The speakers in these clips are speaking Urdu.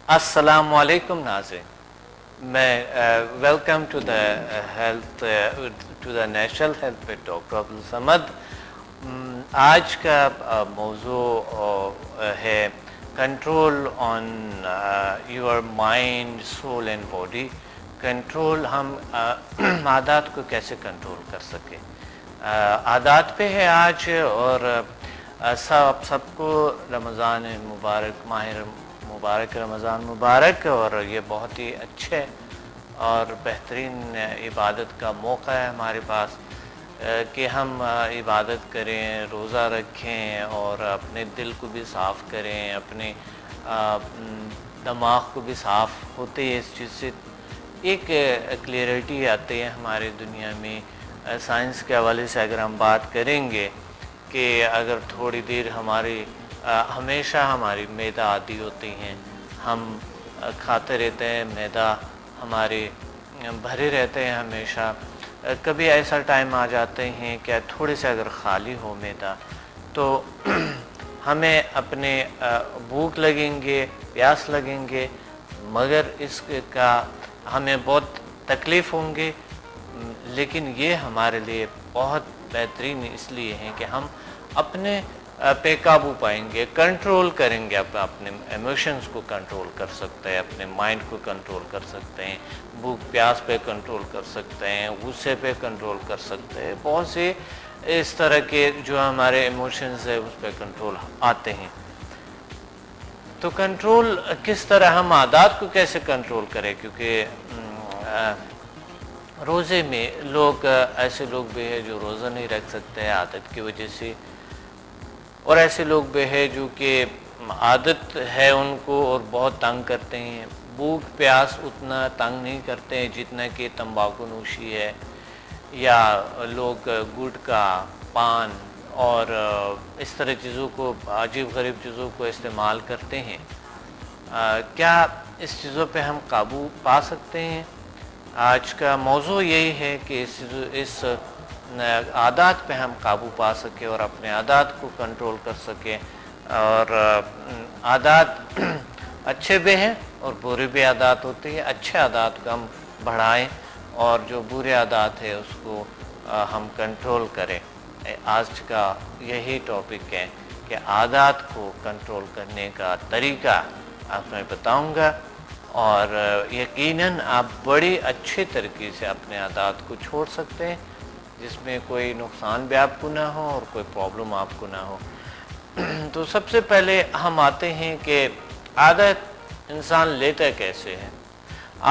السلام علیکم ناظرین، میں welcome to the health to the national health with doctor Abdul Samad. آج کا موضوع ہے control on your mind, soul and body. Control, ہم عادات کو کیسے کنٹرول کر سکیں۔ عادات پہ ہے آج، اور سب کو رمضان مبارک، ماہ مبارک رمضان مبارک، اور یہ بہت ہی اچھے اور بہترین عبادت کا موقع ہے ہمارے پاس کہ ہم عبادت کریں، روزہ رکھیں اور اپنے دل کو بھی صاف کریں، اپنے دماغ کو بھی صاف ہوتے ہے اس چیز سے، ایک کلیئرٹی آتی ہے ہماری دنیا میں۔ سائنس کے حوالے سے اگر ہم بات کریں گے کہ اگر تھوڑی دیر ہمیشہ ہماری معدہ عادی ہوتی ہیں، ہم کھاتے رہتے ہیں، معدہ ہمارے بھرے رہتے ہیں ہمیشہ، کبھی ایسا ٹائم آ جاتے ہیں کہ تھوڑے سے اگر خالی ہو معدہ تو ہمیں اپنے بھوک لگیں گے، پیاس لگیں گے، مگر اس کا ہمیں بہت تکلیف ہوں گے، لیکن یہ ہمارے لیے بہت بہترین اس لیے ہیں کہ ہم اپنے پہ قابو پائیں گے، کنٹرول کریں گے، اپنے ایموشنز کو کنٹرول کر سکتے ہیں، اپنے مائنڈ کو کنٹرول کر سکتے ہیں، بھوک پیاس پہ کنٹرول کر سکتے ہیں، غصے پہ کنٹرول کر سکتے ہیں، بہت سے اس طرح کے جو ہمارے ایموشنز ہیں اس پہ کنٹرول آتے ہیں۔ تو کنٹرول کس طرح، ہم عادات کو کیسے کنٹرول کریں، کیونکہ روزے میں ایسے لوگ بھی ہیں جو روزہ نہیں رکھ سکتے عادت کی وجہ سے، اور ایسے لوگ بھی ہیں جو کہ عادت ہے ان کو اور بہت تنگ کرتے ہیں۔ بھوک پیاس اتنا تنگ نہیں کرتے ہیں جتنا کہ تمباکو نوشی ہے، یا لوگ گٹکا، پان اور اس طرح چیزوں کو، عجیب غریب چیزوں کو استعمال کرتے ہیں۔ کیا اس چیزوں پہ ہم قابو پا سکتے ہیں؟ آج کا موضوع یہی ہے کہ اس عادات پہ ہم قابو پا سکیں اور اپنے عادات کو کنٹرول کر سکیں، اور عادات اچھے بھی ہیں اور برے بھی عادات ہوتے ہیں۔ اچھے عادات کو ہم بڑھائیں اور جو برے عادات ہیں اس کو ہم کنٹرول کریں۔ آج کا یہی ٹاپک ہے کہ عادات کو کنٹرول کرنے کا طریقہ آپ میں بتاؤں گا، اور یقیناً آپ بڑی اچھے طریقے سے اپنے عادات کو چھوڑ سکتے ہیں، جس میں کوئی نقصان بھی آپ کو نہ ہو اور کوئی پرابلم آپ کو نہ ہو۔ تو سب سے پہلے ہم آتے ہیں کہ عادت انسان لیتا کیسے ہے۔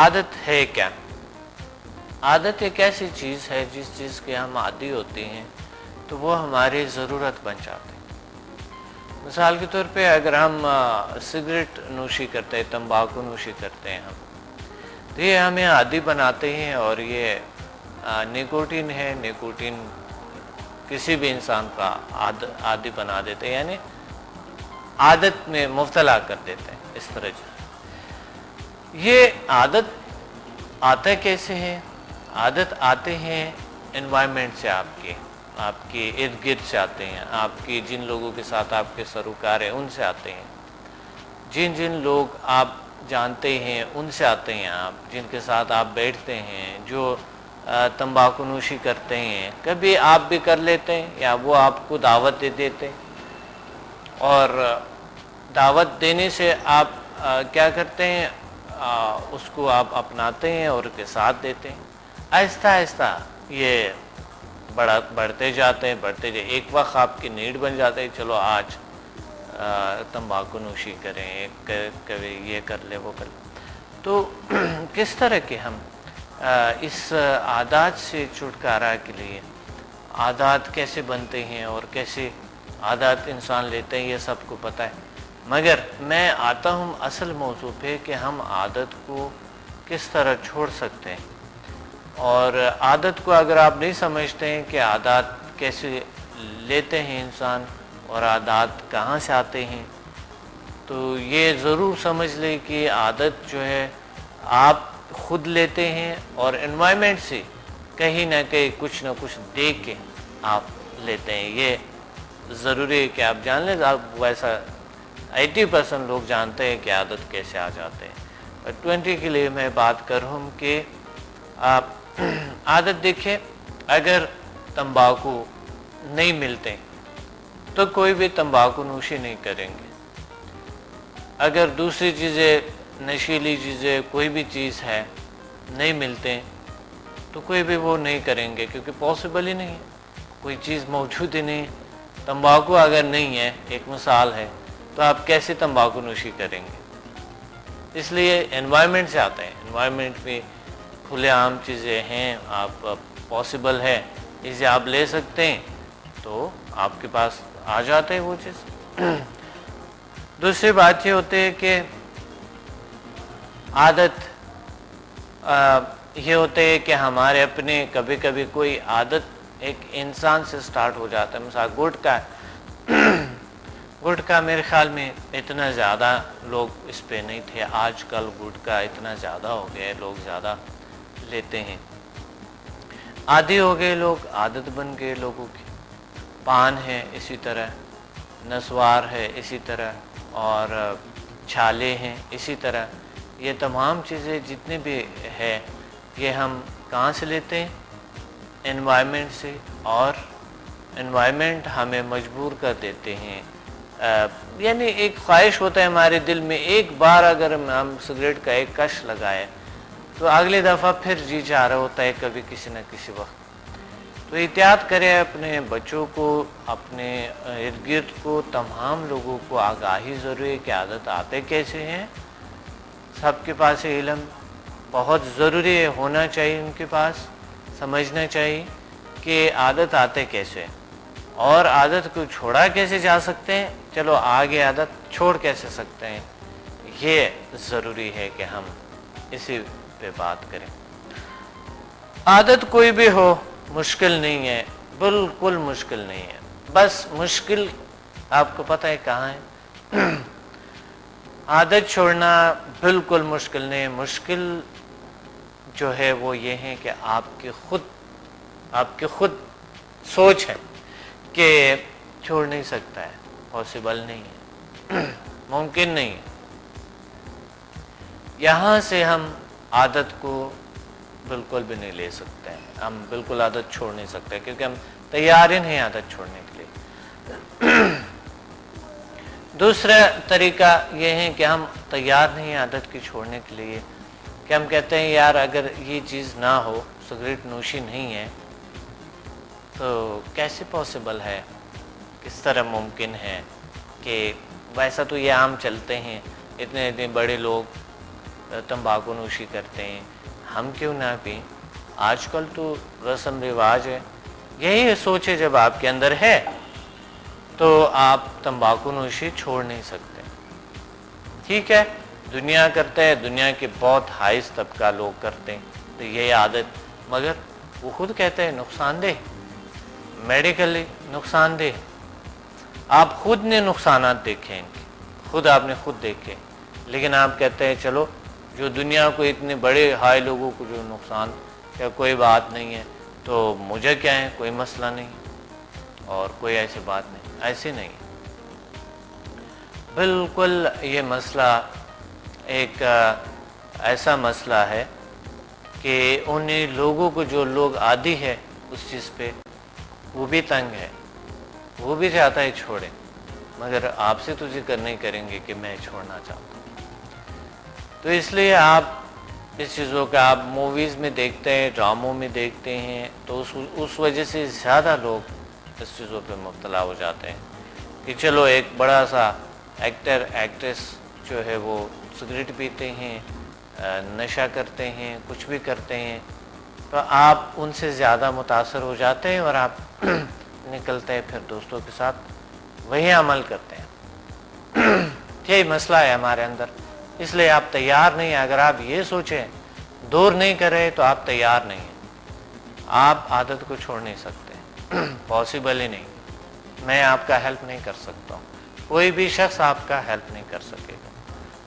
عادت ہے کیا؟ عادت ایک ایسی چیز ہے جس چیز کے ہم عادی ہوتے ہیں تو وہ ہماری ضرورت بن جاتی ہے۔ مثال کے طور پہ اگر ہم سگریٹ نوشی کرتے ہیں، تمباکو نوشی کرتے ہیں ہم، تو یہ ہمیں عادی بناتے ہیں، اور یہ نیکوٹین ہے، نیکوٹین کسی بھی انسان کا عادی بنا دیتے ہیں، یعنی عادت میں مبتلا کر دیتے ہیں اس طرح سے۔ یہ عادت آتا کیسے ہے؟ عادت آتے ہیں انوائرمنٹ سے، آپ کے ارد گرد سے آتے ہیں، آپ کی جن لوگوں کے ساتھ آپ کے سروکار ہیں ان سے آتے ہیں، جن لوگ آپ جانتے ہیں ان سے آتے ہیں، آپ جن کے ساتھ آپ بیٹھتے ہیں، جو تمباکو نوشی کرتے ہیں، کبھی آپ بھی کر لیتے ہیں یا وہ آپ کو دعوت دے دیتے ہیں، اور دعوت دینے سے آپ کیا کرتے ہیں، اس کو آپ اپناتے ہیں اور کے ساتھ دیتے ہیں۔ آہستہ آہستہ یہ بڑھتے جاتے ہیں، ایک وقت آپ کی نیڈ بن جاتے ہیں، چلو آج تمباکو نوشی کریں، کبھی یہ کر لے وہ کر لے۔ تو کس طرح کے ہم اس عادات سے چھٹکارا کے لیے، عادات کیسے بنتے ہیں اور کیسے عادات انسان لیتے ہیں، یہ سب کو پتہ ہے، مگر میں آتا ہوں اصل موضوع پہ کہ ہم عادت کو کس طرح چھوڑ سکتے ہیں۔ اور عادت کو اگر آپ نہیں سمجھتے ہیں کہ عادات کیسے لیتے ہیں انسان اور عادات کہاں سے آتے ہیں، تو یہ ضرور سمجھ لیں کہ عادت جو ہے آپ خود لیتے ہیں اور انوائرمنٹ سے کہیں نہ کہیں کچھ نہ کچھ دیکھ کے آپ لیتے ہیں۔ یہ ضروری ہے کہ آپ جان لیں۔ آپ ویسا 80% لوگ جانتے ہیں کہ عادت کیسے آ جاتے ہیں، 20 کے لیے میں بات کر رہا ہوں کہ آپ عادت دیکھیں، اگر تمباکو نہیں ملتے تو کوئی بھی تمباکو نوشی نہیں کریں گے. اگر دوسری چیزیں، نشیلی چیزیں، کوئی بھی چیز ہے نہیں ملتے تو کوئی بھی وہ نہیں کریں گے، کیونکہ پاسبل ہی نہیں ہے، کوئی چیز موجود ہی نہیں. تمباکو اگر نہیں ہے، ایک مثال ہے، تو آپ کیسے تمباکو نوشی کریں گے؟ اس لیے انوائرمنٹ سے آتے ہیں. انوائرمنٹ میں کھلے عام چیزیں ہیں، آپ پاسبل ہے، اسے آپ لے سکتے ہیں تو آپ کے پاس آ جاتے ہیں وہ چیز. دوسری بات یہ ہوتی ہے کہ عادت یہ ہوتے ہے کہ ہمارے اپنے کبھی کبھی کوئی عادت ایک انسان سے سٹارٹ ہو جاتا ہے. مثلا گٹکا میرے خیال میں اتنا زیادہ لوگ اس پہ نہیں تھے. آج کل گٹکا اتنا زیادہ ہو گیا ہے، لوگ زیادہ لیتے ہیں، عادی ہو گئے لوگ، عادت بن گئے لوگوں کی. پان ہے اسی طرح، نسوار ہے اسی طرح، اور چھالے ہیں اسی طرح. یہ تمام چیزیں جتنے بھی ہے یہ ہم کہاں سے لیتے ہیں؟ انوائرمنٹ سے. اور انوائرمنٹ ہمیں مجبور کر دیتے ہیں. یعنی ایک خواہش ہوتا ہے ہمارے دل میں، ایک بار اگر ہم سگریٹ کا ایک کش لگائے تو اگلی دفعہ پھر جی چاہ رہا ہوتا ہے کبھی کسی نہ کسی وقت. تو احتیاط کریں، اپنے بچوں کو، اپنے ارد گرد کو، تمام لوگوں کو آگاہی ضروری ہے کہ عادت آتے کیسے ہیں. سب کے پاس علم بہت ضروری ہے، ہونا چاہیے ان کے پاس، سمجھنا چاہیے کہ عادت آتے کیسے اور عادت کو چھوڑا کیسے جا سکتے ہیں. چلو آگے عادت چھوڑ کیسے سکتے ہیں، یہ ضروری ہے کہ ہم اسی پہ بات کریں. عادت کوئی بھی ہو مشکل نہیں ہے، بالکل مشکل نہیں ہے. بس مشکل آپ کو پتہ ہے کہاں ہے؟ عادت چھوڑنا بالکل مشکل نہیں ہے. مشکل جو ہے وہ یہ ہے کہ آپ کی خود سوچ ہے کہ چھوڑ نہیں سکتا ہے، پاسبل نہیں ہے، ممکن نہیں ہے. یہاں سے ہم عادت کو بالکل بھی نہیں لے سکتے ہیں، ہم بالکل عادت چھوڑ نہیں سکتے کیونکہ ہم تیار ہی نہیں عادت چھوڑنے کے لیے. دوسرا طریقہ یہ ہے کہ ہم تیار نہیں عادت کی چھوڑنے کے لیے، کہ ہم کہتے ہیں یار اگر یہ چیز نہ ہو، سگریٹ نوشی نہیں ہے، تو کیسے پاسبل ہے، کس طرح ممکن ہے کہ ویسا تو یہ عام چلتے ہیں، اتنے بڑے لوگ تمباکو نوشی کرتے ہیں، ہم کیوں نہ پئیں؟ آج کل تو رسم رواج ہے. یہی سوچے جب آپ کے اندر ہے تو آپ تمباکو نوشی چھوڑ نہیں سکتے. ٹھیک ہے، دنیا کرتا ہے، دنیا کے بہت ہائیسٹ طبقہ لوگ کرتے ہیں تو یہ عادت، مگر وہ خود کہتے ہیں نقصان دہ، میڈیکلی نقصان دہ. آپ خود نے نقصانات دیکھے ان کے، خود آپ نے خود دیکھے، لیکن آپ کہتے ہیں چلو جو دنیا کو اتنے بڑے ہائی لوگوں کو جو نقصان، کیا کوئی بات نہیں ہے تو مجھے کیا ہے، کوئی مسئلہ نہیں اور کوئی ایسی بات نہیں. ایسے نہیں، بالکل یہ مسئلہ ایک ایسا مسئلہ ہے کہ انہیں لوگوں کو، جو لوگ عادی ہے اس چیز پہ، وہ بھی تنگ ہے، وہ بھی چاہتا ہے چھوڑے، مگر آپ سے تو ذکر نہیں کریں گے کہ میں چھوڑنا چاہتا ہوں. تو اس لیے آپ اس چیزوں کا آپ موویز میں دیکھتے ہیں، ڈراموں میں دیکھتے ہیں، تو اس وجہ سے زیادہ لوگ اس چیزوں پہ مبتلا ہو جاتے ہیں کہ چلو ایک بڑا سا ایکٹر ایکٹریس جو ہے وہ سگریٹ پیتے ہیں، نشہ کرتے ہیں، کچھ بھی کرتے ہیں، تو آپ ان سے زیادہ متاثر ہو جاتے ہیں اور آپ نکلتے ہیں پھر دوستوں کے ساتھ وہی عمل کرتے ہیں. یہی مسئلہ ہے ہمارے اندر. اس لیے آپ تیار نہیں ہیں. اگر آپ یہ سوچیں دور نہیں کر رہے تو آپ تیار نہیں ہیں، آپ عادت کو چھوڑ نہیں سکتے، پاسبل ہی نہیں. میں آپ کا ہیلپ نہیں کر سکتا ہوں، کوئی بھی شخص آپ کا ہیلپ نہیں کر سکے گا،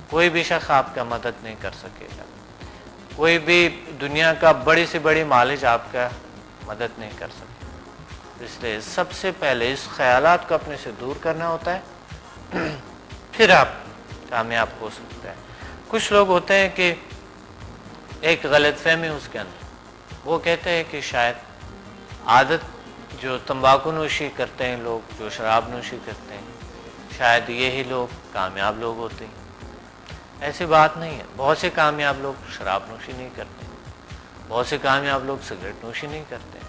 کوئی بھی شخص آپ کا مدد نہیں کر سکے گا، کوئی بھی دنیا کا بڑی سے بڑی مالج آپ کا مدد نہیں کر سکتا. اس لیے سب سے پہلے اس خیالات کو اپنے سے دور کرنا ہوتا ہے، پھر آپ کامیاب ہو سکتے ہیں. کچھ لوگ ہوتے ہیں کہ ایک غلط فہمی اس کے اندر، وہ کہتے ہیں کہ شاید عادت جو تمباکو نوشی کرتے ہیں لوگ، جو شراب نوشی کرتے ہیں، شاید یہی لوگ کامیاب لوگ ہوتے ہیں۔ ایسی بات نہیں ہے، بہت سے کامیاب لوگ شراب نوشی نہیں کرتے، بہت سے کامیاب لوگ سگریٹ نوشی نہیں کرتے۔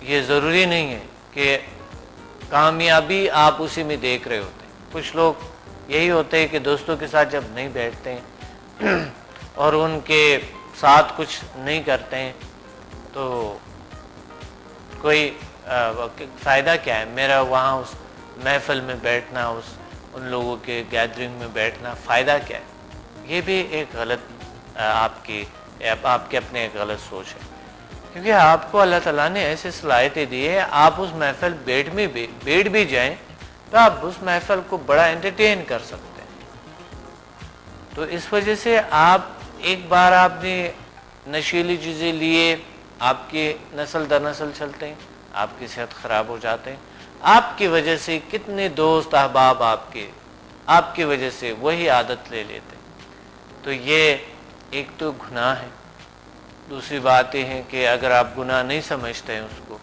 یہ ضروری نہیں ہے کہ کامیابی آپ اسی میں دیکھ رہے ہوتے ہیں۔ کچھ لوگ یہی ہوتے ہیں کہ دوستوں کے ساتھ جب نہیں بیٹھتے ہیں اور ان کے ساتھ کچھ نہیں کرتے ہیں تو کوئی فائدہ کیا ہے میرا وہاں اس محفل میں بیٹھنا، ان لوگوں کے گیدرنگ میں بیٹھنا، فائدہ کیا ہے؟ یہ بھی ایک غلط آپ کی اپنے ایک غلط سوچ ہے، کیونکہ آپ کو اللہ تعالیٰ نے ایسے صلاحیتیں دی ہے، آپ اس محفل بیٹھ بھی جائیں تو آپ اس محفل کو بڑا انٹرٹین کر سکتے ہیں۔ تو اس وجہ سے آپ ایک بار آپ نے نشیلی چیزیں لیے، آپ کی نسل در نسل چلتے ہیں، آپ کی صحت خراب ہو جاتے ہیں، آپ کی وجہ سے کتنے دوست احباب آپ کی وجہ سے وہی عادت لے لیتے ہیں۔ تو یہ ایک تو گناہ ہے، دوسری بات یہ ہے کہ اگر آپ گناہ نہیں سمجھتے ہیں اس کو،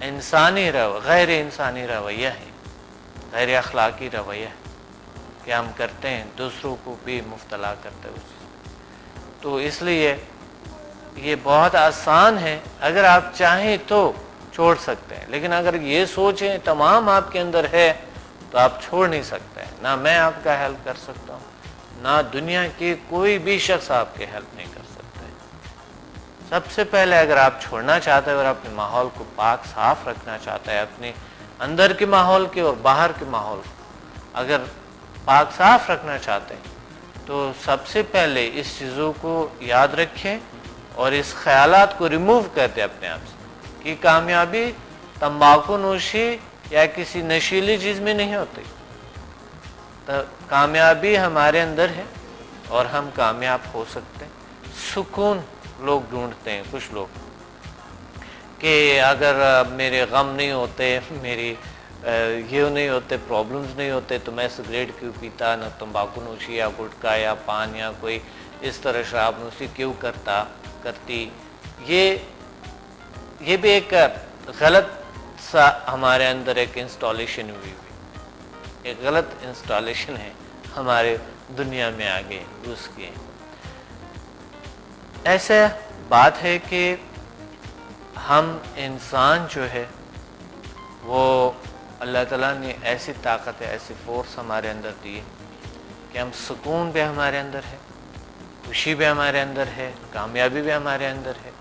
انسانی غیر انسانی رویہ ہے، غیر اخلاقی رویہ ہے کہ ہم کرتے ہیں، دوسروں کو بھی مبتلا کرتے ہیں اس چیز میں۔ تو اس لیے یہ بہت آسان ہے، اگر آپ چاہیں تو چھوڑ سکتے ہیں، لیکن اگر یہ سوچیں تمام آپ کے اندر ہے تو آپ چھوڑ نہیں سکتے ہیں۔ نہ میں آپ کا ہیلپ کر سکتا ہوں، نہ دنیا کی کوئی بھی شخص آپ کے ہیلپ نہیں کر سکتا ہے۔ سب سے پہلے اگر آپ چھوڑنا چاہتے ہیں اور اپنے ماحول کو پاک صاف رکھنا چاہتا ہے، اپنے اندر کے ماحول کے اور باہر کے ماحول کو اگر پاک صاف رکھنا چاہتے ہیں تو سب سے پہلے اس چیزوں کو یاد رکھیں اور اس خیالات کو ریموو کر دیں اپنے آپ سے کہ کامیابی تمباکو نوشی یا کسی نشیلی چیز میں نہیں ہوتی۔ کامیابی ہمارے اندر ہے اور ہم کامیاب ہو سکتے ہیں۔ سکون لوگ ڈھونڈتے ہیں، کچھ لوگ، کہ اگر میرے غم نہیں ہوتے، میری یہ نہیں ہوتے، پرابلمز نہیں ہوتے تو میں سگریٹ کیوں پیتا، نہ تمباکو نوشی یا گٹکا یا پان یا کوئی اس طرح شراب نوشی کیوں کرتی۔ یہ بھی ایک غلط سا ہمارے اندر ایک انسٹالیشن ہوئی، ایک غلط انسٹالیشن ہے ہمارے دنیا میں آگے گھس کے۔ ایسا بات ہے کہ ہم انسان جو ہے وہ اللہ تعالیٰ نے ایسی طاقت ہے، ایسی فورس ہمارے اندر دی ہے کہ ہم سکون بھی ہمارے اندر ہے، خوشی بھی ہمارے اندر ہے، کامیابی بھی ہمارے اندر ہے،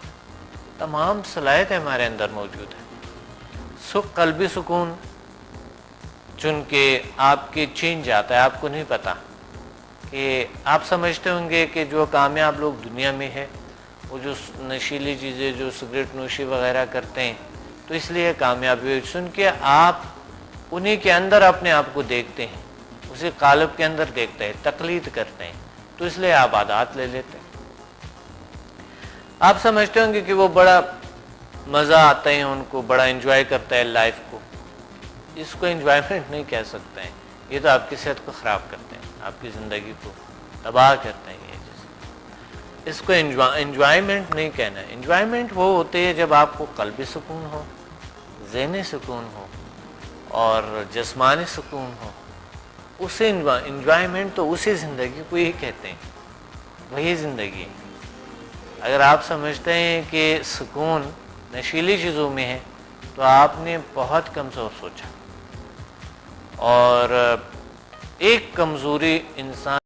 تمام صلاحیتیں ہمارے اندر موجود ہیں۔ قلبی سکون چن کے آپ کے چھین جاتا ہے، آپ کو نہیں پتا کہ آپ سمجھتے ہوں گے کہ جو کامیاب لوگ دنیا میں ہے وہ جو نشیلی چیزیں، جو سگریٹ نوشی وغیرہ کرتے ہیں تو اس لیے کامیابی سن کے آپ انہی کے اندر اپنے آپ کو دیکھتے ہیں، اسی قالب کے اندر دیکھتے ہیں، تقلید کرتے ہیں، تو اس لیے آپ عادات لے لیتے ہیں۔ آپ سمجھتے ہوں گے کہ وہ بڑا مزہ آتا ہے، ان کو بڑا انجوائے کرتا ہے لائف کو، اس کو انجوائمنٹ نہیں کہہ سکتے ہیں، یہ تو آپ کی صحت کو خراب کرتے ہیں، آپ کی زندگی کو تباہ کرتے ہیں۔ یہ چیز اس کو انجوائمنٹ نہیں کہنا ہے۔ انجوائمنٹ وہ ہوتے ہیں جب آپ کو قلبی سکون ہو، ذہنی سکون ہو اور جسمانی سکون ہو، اسے انجوائمنٹ تو اسی زندگی کو ہی کہتے ہیں، وہی زندگی ہے۔ اگر آپ سمجھتے ہیں کہ سکون نشیلی چیزوں میں ہے تو آپ نے بہت کمزور سوچا، اور ایک کمزوری انسان